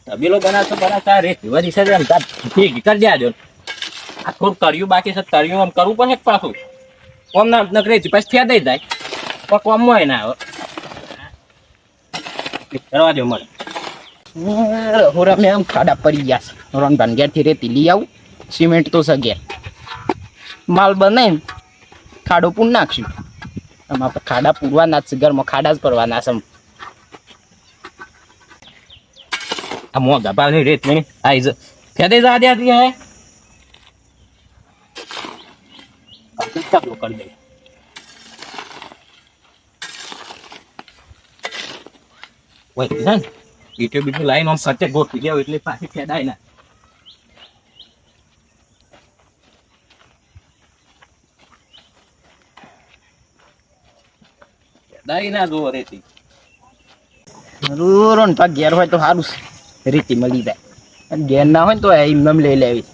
તબેલો બનાવશો રેત વધી છે એમ ઠીક કરી દેજો. આ થોડું તળિયું બાકી છે, તળિયું આમ કરવું પડે પાછું. કોમ ના નકરે પછી થયા દઈ જાય પણ કોમ હોય ના આવે. કરવા દો મને. હોરા મેં આમ ખાડા પડી ગયા છે. રોનભાન ઘેરથી રેતી લઈ આવું, સિમેન્ટ તો છે ઘેર. માલ બનાવીને ખાડો પૂર નાખશું. આમાં ખાડા પૂરવાના જ છે, ઘરમાં ખાડા જ પડવાના છે. આ મોંઘા ભાવની રેત નહીં આઈ જ ફેદે જા દે હે ચાલો કરી દે. ઓય કિશન ઈટે બીજું લાઈન આમ સચે ગોઠવી દેવ એટલે પાછી ફેદાય ના. ફેદાય ના જો રેતી. રોનભા ઘેર હોય તો સારું છે, રેતી મળી જાય. અને ઘેર ના હોય ને તો એમ લઈ લેવી.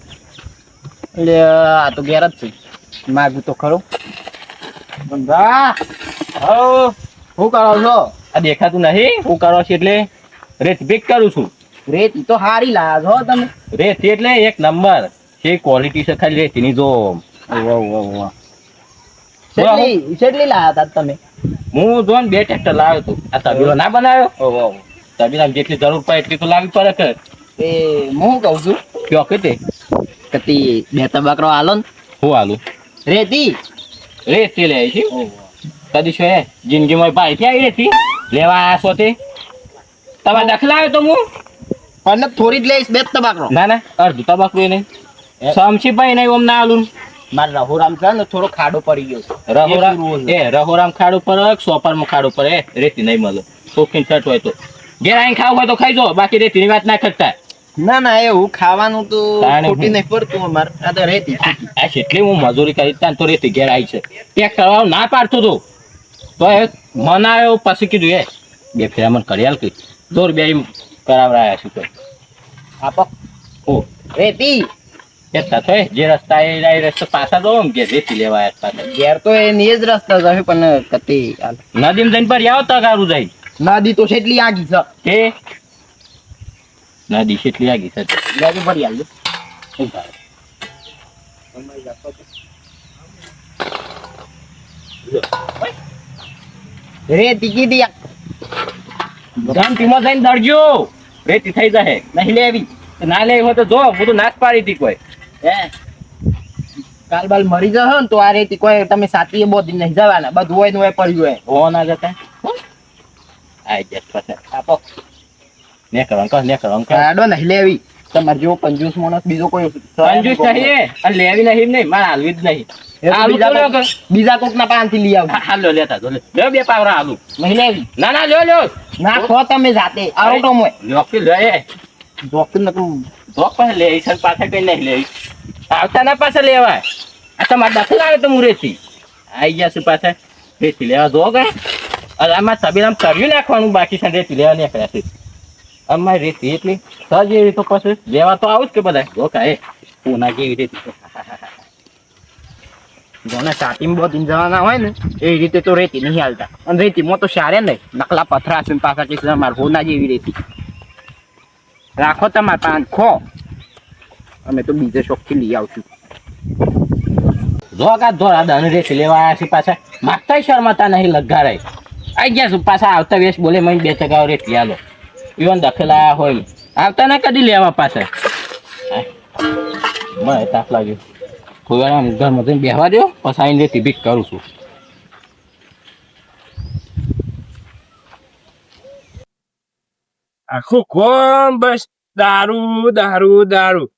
એટલે આ તો ઘેર જ છે, માગું તો ખરું. રોનભા હો શું કરો છો? આ દેખાતું નહીં હું કરો છો એટલે રેત ભેગ કરું છું. રેતી તો સારી લાયા છો તમે. રેત એટલે એક નંબર છે, ક્વોલિટી છે ખાલી રેતીની જો. કેટલી લાયા હતા તમે? હું જો 2 ટ્રેક્ટર લાવ્યો હતો. આ તબેલો ના બનાવ્યો તબેલામાં જેટલી જરૂર પડે એટલી તો લાવવી પડે કે. એ હું કહું છું કયો કે કતી 2 તબકરો હાલો ને. હું હાલું રેતી રેતી લે છે કદી છે જિંદગીમાં ભાઈ ક્યાં રેતી લેવા આવ્યા છો તે તમે દખલા આવ્યો તો હું પણ થોડી જ લઈશ 2 તબકરો. ના ના અડધું તબકરું નહીં સમસી ભાઈ નહીં ઓમ ના હાલું. મારા રહોરામ છે ને થોડો ખાડો પડી ગયો છે. રહોરામ ખાડું પર સોપરમાં ખાડું પર રેતી નહીં મળે. શોખીન શર્ટ હોય તો ઘેર આવીને ખાવું હોય તો ખાઈ જો, બાકી રેતીની વાત ના કરતા. ના ના એવું ખાવાનું તો ખોટી નહીં પડતું અમારે. આ તો રેતી આ કેટલી હું મજૂરી કરી ત્યાં તો રેતી ઘેર આવી છે. પેક કરવા ના પાડતો તો એ મનાયો પછી કીધું એ 2 ફેરા મને કરી આલ કે દોર 2 કરાવરાયા છું તો આપો ઓ રેતી એટલા તો જે રસ્તા એ રસ્તા પાછા દો કે રેતી લેવા આવ્યા પાછા. ઘેર તો એની જ રસ્તા જશે પણ કતી નદીમાં જઈને પર આવો તગારું જાય. નદી તો છેટલી આગી છે કે નદી કેટલી આગી છે નદી ભરી આવજો. રેતી કીધી ગામમાં જઈને દરજો રેતી થઈ જાય. નહીં લેવી ના લેવી હોય તો જો બધું નાશ પાડી હતી કોઈ. હે કાલ બાલ મરી જશે ને તો આ રેતી કોઈ તમે સાથી બોધી નહીં જવાના. બધું હોય ને હોય પડ્યું હોય. હો ના જતા આઈ જસ પછી આપો ને કરવાનું કાડો નહીં લેવી. તમારે જેવો કંજૂસ માણસ બીજો કોઈ કંજૂસ નહીં અને લેવી નહીં મારે હાલવી જ નહીં. બીજા કોક ના પાન થી લઈ આવ. હાલો લેતા જો લે 2 પાવરા હાલું નહીં લેવી. ના ના લ્યો નાખો તમે જાતે આરોટો મોય લોકી લે ડોક્ટર ને તું ધોક પાસે લે ઈસન પાછા કઈ નહીં લેવી. આવતા ના પાછા લેવાય. આ તમારે દખલ આવે તો હું રેતી આઈ ગયા છું પાછા રેતી લેવા દો ગયા. અરે આમાં તબેલામાં કર્યું નાખવાનું બાકી છે રેતી લેવા નીકળ્યા છે. અમારી રેતી એટલી સજ એવી તો પછી લેવા તો આવું જ કે બધા ધોકા એ પૂના કેવી રેતી જોને સાતીમાં બોધીને જવાના હોય ને એ રીતે તો રેતી નહીં હાલતા. અને રેતીમાં તો સારે નહીં નકલા પથરા છે પાછા કે અમારે હોના જેવી રેતી રાખો તમારે પાન ખો. અમે તો બીજે શોખથી લઈ આવશું. ધોકા ધોરા દન રેતી લેવા આવ્યા છે પાછા માગતા શર્માતા નહીં લગારાય. આઈ ગયા છું પાછા આવતા વેશ બોલે મને 2 ટકા રેતી હાલો ઈવન દખેલા હોય આવતા ના કદી લેવા પાછા. મને તાપ લાગ્યો કોઈ વાર આમ ઘરમાં જઈને બેસવા દો પછી આવીને રેતી ભીખ કરું છું. આખું ગોમ બસ દારૂ દારૂ દારૂ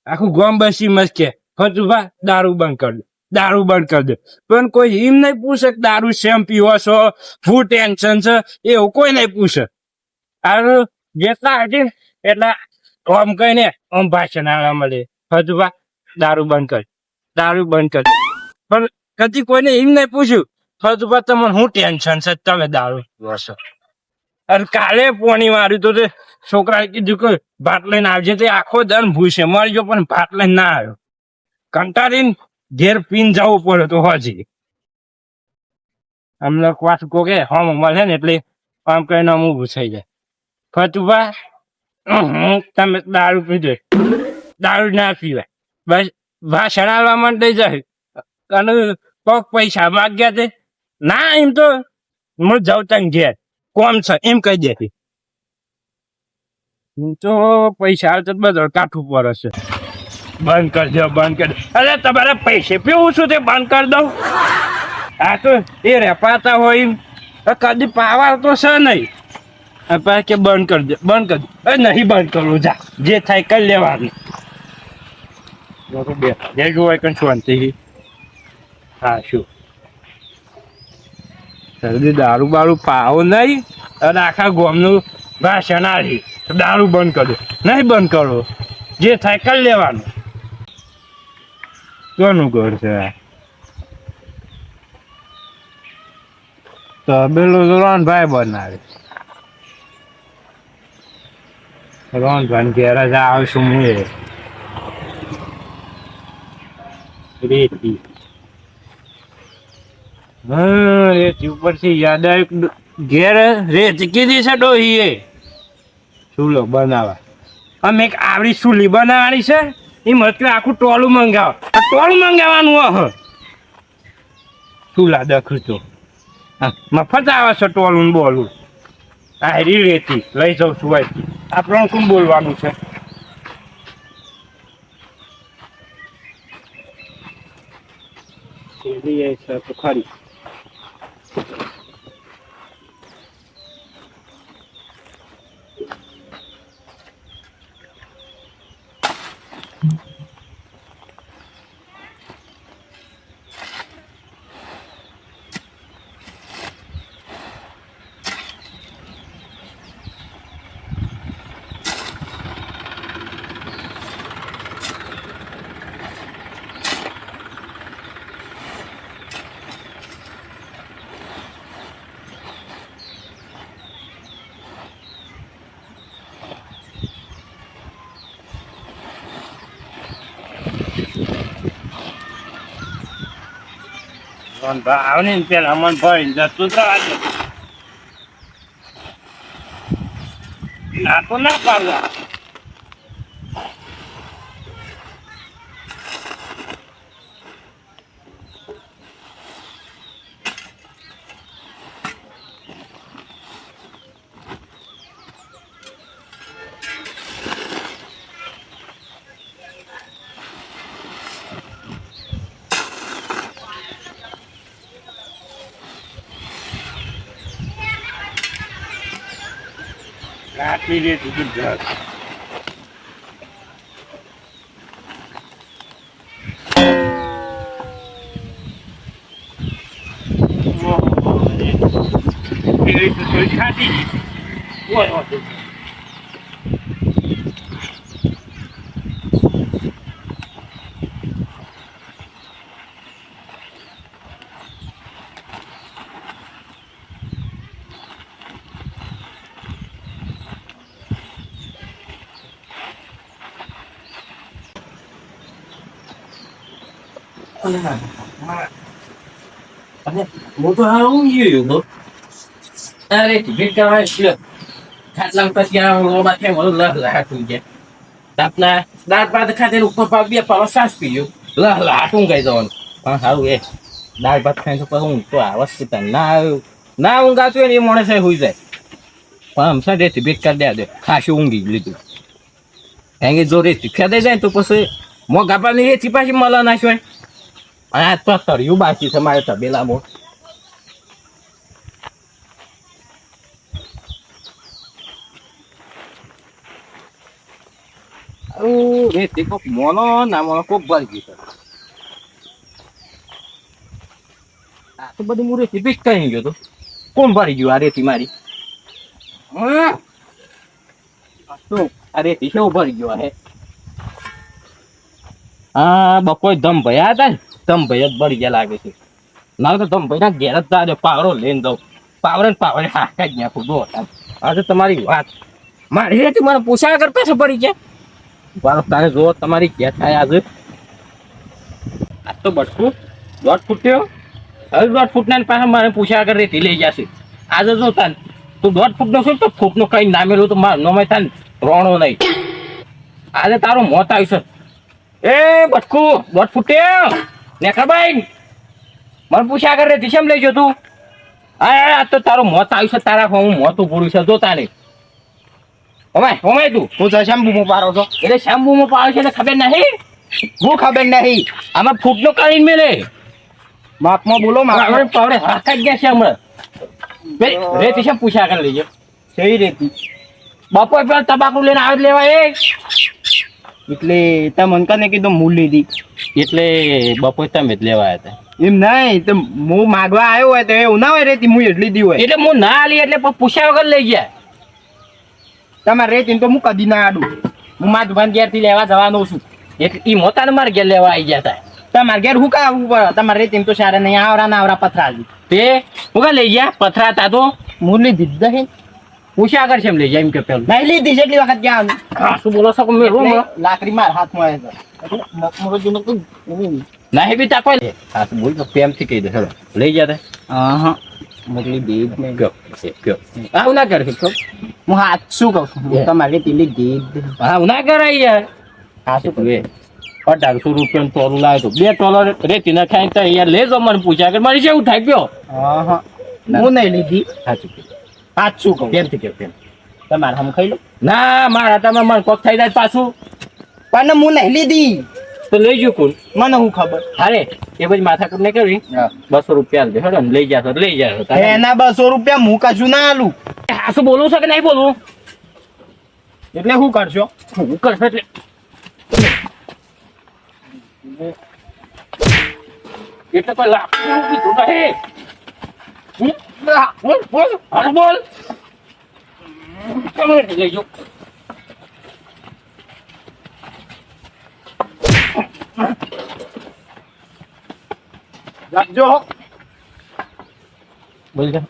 આખું ગોમ બસી મસ્કે ફતુભા દારૂ બંધ કરી દે દારૂ બંધ કરી દે. પણ કોઈ એમ નહીં પૂછે કે દારૂ શેમ પીવો છો શું ટેન્શન છે એવું કોઈ નહીં પૂછે. આ જેટલા હજી એટલા આમ કહીને આમ ભાષણ આવવા મળે ફતુભા દારૂ બંધ કર દારૂ બંધ કર. પણ કદી કોઈને એમ નહીં પૂછ્યું ફતુભા તમને શું ટેન્શન છે તમે દારૂ પીવો છો. અને કાલે પોણી માર્યું તો તે છોકરાએ કીધું કે ભાત લઈને આવજે. તે આખો દન ભૂસે મરી ગયો પણ ભાત લઈને ના આવ્યો. કંટાળીને ઘેર પીને જવું પડે તો હજી અમને વાત કોકે હમ મળે ને એટલે આમ કહીને અમ ઊભું થઈ જાય. ફતુભા તમે દારૂ પીધો દારૂ ના પીવાય બસ ભાષણ આવવા માંડે જાય અને કોક પૈસા માગ્યા તે ના એમ તો હું જાઉં તને ઘેર કોમ છે એમ કહી દેતી એમ તો પૈસા આવે તો બધો કાઠું પર હશે બંધ કરી દો બંધ કરી દો અરે તમારે પૈસે પીવું છું તે બંધ કરી દઉં આ તો એ રેપાતા હોય એમ કદી પાવા તો છે નહીં પછી કે બંધ કરી દે બંધ કરી દે નહીં બંધ કરવું જા જે થાય કરી લેવાનું બે જે જોવાય કઈ શાંતિ હા શું શરદી દારૂ બારૂ પાવો નહીં અને આખા ગામનું ભાષણ આવી દારૂ બંધ કરી દે નહીં બંધ કરો જે થાય કરી લેવાનું કોનું ઘર છે તબેલું રોનભાઈ બનાવે રોનભાઈ ઘેર જ આવશું હું રેતી રેતી ઉપરથી યાદ આવ્યું ઘેર રેતી કીધી છે ડોહીએ ચૂલો બનાવવા અમે એક આવડી ચૂલી બનાવવાની છે એ મતલબ આખું ટોલું મંગાવો આ ટોલું મંગાવવાનું ચૂલા દખું તો મફત આવે છે ટોલું બોલું આ હેરી રેતી લઈ જાઉં છું ભાઈ આપણને કોણ બોલવાનું છે તો ખરી ભાવ ને પેલા મન ભાઈ જતું ના તો ના પાડવા આટલી રેતી ગુજરાત ખાતી હું તો હા ઊંઘી ગયો અરે ભેટ કરવા ખાટલા પછી માથે મારું લહ લહાટું છે આપના દાંત ભાત ખાતે ઉપર પાક બે પાવા સાસ પીયો લહ લહાટું ગઈ જવાનું પણ સારું એ દાળ ભાત ખાઈ તો પછી ઊંઘ તો આવશ્યકતા ના ઊંઘાતું હોય ને એ માણસ હોઈ જાય પણ હમણાં રેતી ભેટ કરી દે ખાસું ઊંઘી લીધું કારણ કે જો રેતી ખેદાઈ જાય તો પછી મોગા પાની રેતી પાછી મળે નાખ્યો અને આ તો તળિયું બાકી છે મારે તબેલામાં રેતી કોક મોનો ના મોનો કોક ભરી ગયું આ તો બધું હું રેતી પીક કરી ગયો તો કોણ ભરી ગયું આ રેતી મારી આ રેતી કેવું ભરી ગયો હે હા બપોર ધમ ભયા હતા ને ધમ ભય જ ભરી ગયા લાગે છે ના તો ધમ ભાઈ ના ઘેર જ તારે પાવરો લઈને દઉં પાવર ને પાવર હાકા જ નાખું દો આ તો તમારી વાત મારી રેતી મને પૂછ્યા કર પાછા ભરી ગયા બાળક તારે જો તમારી ક્યાં થાય આજે આજ તો બટકું 1.5 ફૂટ્યો હવે 1.5 ફૂટના પાછા મારે પૂછ્યા આગળ રેતી લઈ જશે આજે જો તાન તું 1.5 ફૂટનો છું તો ફૂટનો કઈ નામેલું તો માર નોમે થાય ને રોણો નહીં. આજે તારો મોત આવશે. એ બટકુ 1.5 ફૂટે નેખાભાઈ મને પૂછ્યા કરે દિશમ લઈ જો તું. આ તો તારો મોત આવશે. તારા હું મોતું પૂરું છે જોતા નહીં. ઓમાય તું હું તો શંભુ પારો છો એટલે શંભુમાં પાડે છે એટલે ખબર નહીં. હું ખબર નહીં. આમાં ફૂટનો કાઢીને મેલે માપમાં બોલો માપ પાવડે હાથ ગયા છે હમણાં. રેતી છે પૂછ્યા કરે લઈ સહી રેતી બપોર પેલા તબાકુ લઈને આવે લેવા એટલે તમે કને કીધું મૂળ લીધી એટલે બપોર તમે જ લેવા આવ્યા એમ નહીં તો હું માગવા આવ્યો હોય તો એવું ના હોય રેતી હું એટલી દી હોય એટલે હું ના આલી એટલે પૂછ્યા વગર લઈ ગયા. તમારે રેતી તો હું કદી ના આડું. હું માધુભાઈ ઘેર થી લેવા જવાનો છું. એટલે ઈ મોતાને મારે ઘેર લેવા આવી ગયા હતા. તમારે ઘેર હું કા આવવું પડે? તમારે રેતી તો સારા નહીં આવરા ના આવરા પથરા તે હું કા લઈ ગયા પથરા હતા તો હું લીધી જ નહીં. પૂછ્યા કરશે એમ લઈ જાય એમ કે પેલું નહીં લીધી જેટલી વખત ગયા હા શું બોલો છો મેં રૂમ લાકડી માર હાથમાં આવે છે નહીં બી તાકો હા શું બોલ તો પ્રેમથી કહી દે હેલો લઈ ગયા હતા. હા મોકલી દીધ નહીં કયો આવું ના કરે કહો. હું હાથ શું કહું છું તમારે રેતી લીધી હા હું ના કરાય યાર. હા શું કહું 1800 રૂપિયાનું ટોલું લાવ્યો તો 2 ટોલર રેતી ના ખાઈ તો યાર લેજો મને પૂછ્યા કે મારી જેવું થાય ગયો. હા હું નહીં લીધી. સાચું હાથ શું કહું પ્રેમથી કહો પ્રેમ. તમારે હમ ખાઈ લો ના મારા તમે મને કોક થઈ જાય પાછું પણ હું નહીં લીધી તો લઈ ગયું કોણ મને હું ખબર. અરે એ બધી માથાકૂટ નહીં કરવી. 200 રૂપિયા દે હેડો ને લઈ જા તો લઈ જા. એના 200 રૂપિયા હું કશું ના આલું. હા શું બોલવું છે કે નહીં બોલવું એટલે શું કરશો? હું કરશે એટલે એટલે કોઈ લાગતું કીધું નહીં. બોલ હા બોલ ચાલો લઈ જાઓ. રાખજો.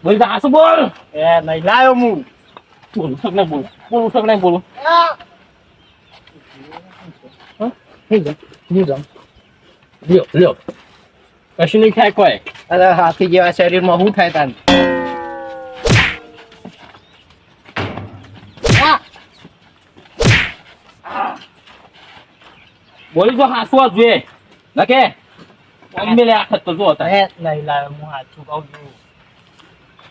બોલ જા શું બોલ એ નહીં લાયો હું. બોલું છે નહીં બોલું બોલું છે નહીં બોલું લ્યો કશું નહીં થાય કોઈ. અરે હાથી જેવા શરીરમાં શું થાય તાન? બોલી તો હાસવા જોઈએ ના કે મેલે આખત તો જો હતા. નહીં લાયો હું હાચું કહું છું.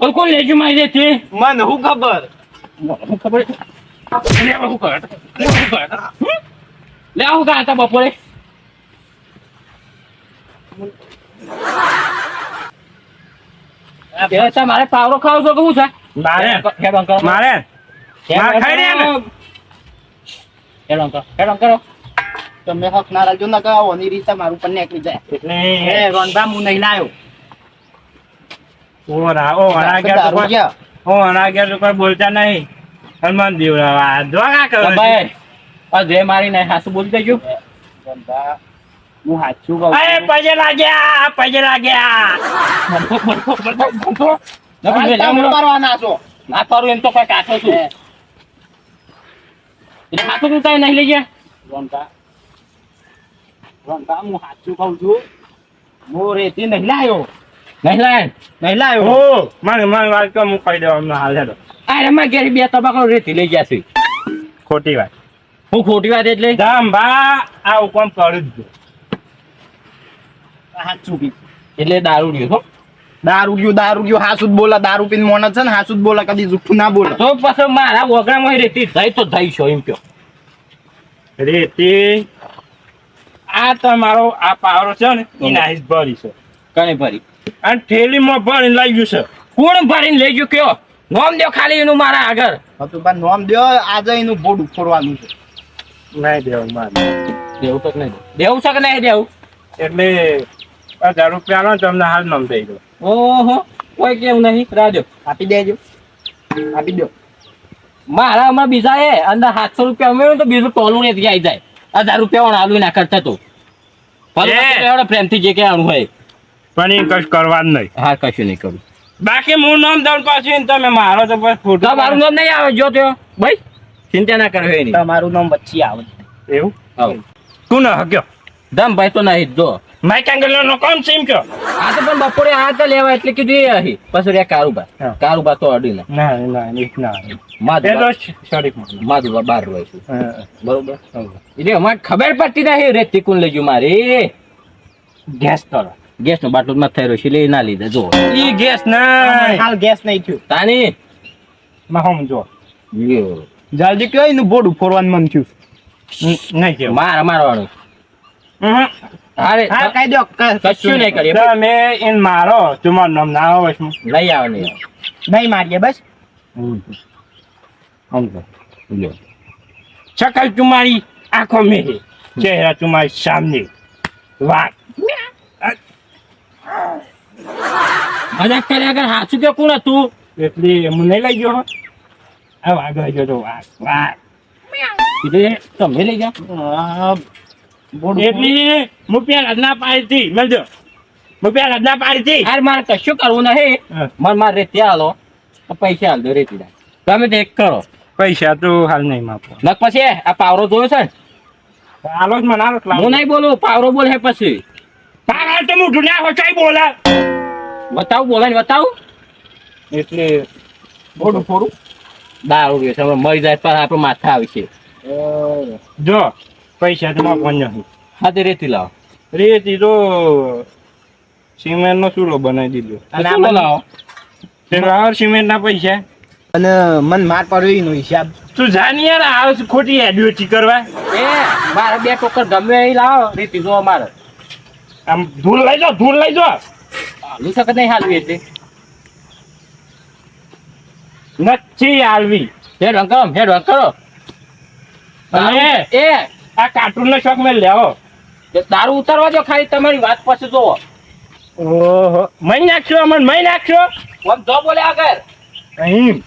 ઓલ કોણ લેજો મારી દેતી મને શું ખબર? હું ખબર લે હું કર લે આવું કા હતા બપોરે મારે પાવરો ખાવ છો કેવું છે મારે ખાઈ રહ્યા હેડો કરો તમે હક ના રાખજો ના કહો ની રીતે મારું પણ નીકળી જાય. એટલે રોંધા હું નહીં લાયો. કોઈ બોલતા નહીં હનુમાન દેવરાવા જોગા કરો ભાઈ આ જે મારી નહીં હાસુ બોલી દેજો. રોંધા હું હાચું કહું અરે છું. પજે લાગ્યા તમે કરવાના છો. ના પારું એમ તો કોઈ કાઠો છું એટલે હાથું તું તાય નહીં લઈ ગયા. રોંધા હું હાચું કહું છું. હું રેતી નહીં લાયો. નહીં લાય નહીં લાયો. ઓ મને વાત તો હું કહી દઉં અમને હાલ હેડો આ રમા ઘેર 2 તબાકો રેતી લઈ ગયા છે. ખોટી વાત હું ખોટી વાત એટલે ધામ ભા આ કોમ કરું જ હાચું કીધું. એટલે દારૂ રહ્યો છો દારૂ ગયો હાસુ જ બોલા. દારૂ પીને મોણ છે ને હાસુ જ બોલા. કદી જુઠ્ઠું ના બોલે. તો પછી મારા વગરામાં રેતી થઈ તો થઈ છો એમ કયો. રેતી આ તમારો આ પાવરો છે ને એ નાઈસ ભરી છે કઈ ભરી અને થેલીમાં ભરીને લઈ ગયું છે. કોણ ભરીને લઈ ગયો કયો નોમ દો ખાલી એનું મારા આગળ. હતું પણ નોમ દ્યો. આજે એનું બોર્ડ ફોડવાનું છે. નહીં દેવું મારે દેવું તો નહીં દેવું છે કે નહીં દેવું એટલે 1000 રૂપિયા નો તમને હાલ નામ થઈ ગયો. ઓહો કોઈ કેવું નહીં રાજો આપી દેજો. આપી દો. મારા હમણાં બીજા એ અંદર 700 રૂપિયા ઉમેર્યું તો બીજું ટોલું રેતી આવી જાય. 1000 રૂપિયા વાળા આલુ ના કરતા તો પ્રેમથી જે કે આણું હોય પણ એ કશું કરવાનું નહીં. હા કશું નહીં કરું. બાકી હું નામ દઉં પાછું તમે મારો તો બસ ફોટો મારું નામ નહીં આવે જો તો ભાઈ ચિંતા ના કરો એની. તમારું નામ વચ્ચે આવે. એવું આવો તું ના હક્યો ધમ ભાઈ તો નહીં જો માઇક એંગલનો કોમ છે એમ કયો આ તો પણ બપોરે આ તો લેવા એટલે કીધું એ અહીં પછી રે કારુબા હા. કારુબા તો અડી ના ના ના ના માધુબા સોરી માધુબા બાર રહે છે બરોબર એટલે અમારે ખબર પડતી નહીં રેતી કોણ લઈ ગયું મારે ગેસ તો ગેસ નો બાટલો માં થઈ રહ્યો છે એટલે એ ના લીધે જો ઈ ગેસ ના હાલ ગેસ નહીં થયું તાની માં હમ જો લ્યો. જલ્દી કયો એનું બોડું ફોરવાનું મન થયું નહીં કેવું મારવાનું અરે હા કહી દો કશું નહીં કરીએ તમે ઇન મારો તમારું નામ ના આવે છે નહીં આવે નહીં આવે. નહીં મારીએ બસ સમજો લ્યો. શકલ તમારી આંખો મેં है चेहरा तुम्हारे सामने વાત મજાક કર્યા આગળ હાચું કે કોણ હતું એટલે હું નહીં લઈ ગયો હો આ વાઘ લઈ ગયો તો વાઘ વાઘ એટલે તમે લઈ ગયા એટલે હું પેલા ના પાડી હતી મળજો હું પેલા ના પાડી હતી યાર મારે કશું કરવું નહીં હા. મારે રેતી હાલો પૈસા હાલ દો રેતી તમે તો એક કરો પૈસા તો હાલ નહીં માપો નક પછી આ પાવરો જોયો છે ને હાલો જ મને હાલો હું નહીં બોલું પાવરો બોલે પછી પાગલ તો મોઢું ના હોય કઈ બોલા બતાવું બોલે ને બતાવું એટલે બોડું થોડું દારૂ રહ્યો છે હવે મરી જાય પણ આપણે માથા આવશે જો પૈસા તો માપવા નહીં હા તે રેતી લાવો રેતી તો સિમેન્ટ નો ચૂલો બનાવી દીધો અને આ બોલાવો સિમેન્ટ ના પૈસા અને મન માર પડ્યો એનો હિસાબ તું જાની યાર આવે છે ખોટી એડ્યુટી કરવા એ મારે બે ટોકર ગમે એ લાવો રેતી જો મારે આમ ધૂળ લઈ જાઓ ધૂળ લઈ જાઓ હાલું શકે નહીં હાલવી એટલે નથી આલવી હેડ અંકમ હેડ કરો અને એ આ કાર્ટૂન નો શોખ મેં લેવો દારૂ ઉતારવા જો ખાલી તમારી વાત પછી જોવો ઓહો મહી નાખશો અમન મહી નાખશો આમ જો બોલે આગળ અહીં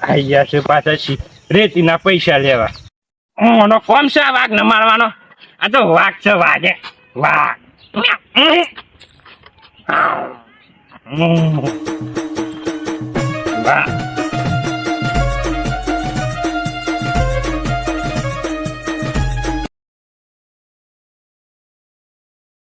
આઈ ગયા છે પાછા રેતીના પૈસા લેવા ઓનો કોમ છે આ વાઘ ને મારવાનો આ તો વાઘ છે વાઘે વાઘ વાઘ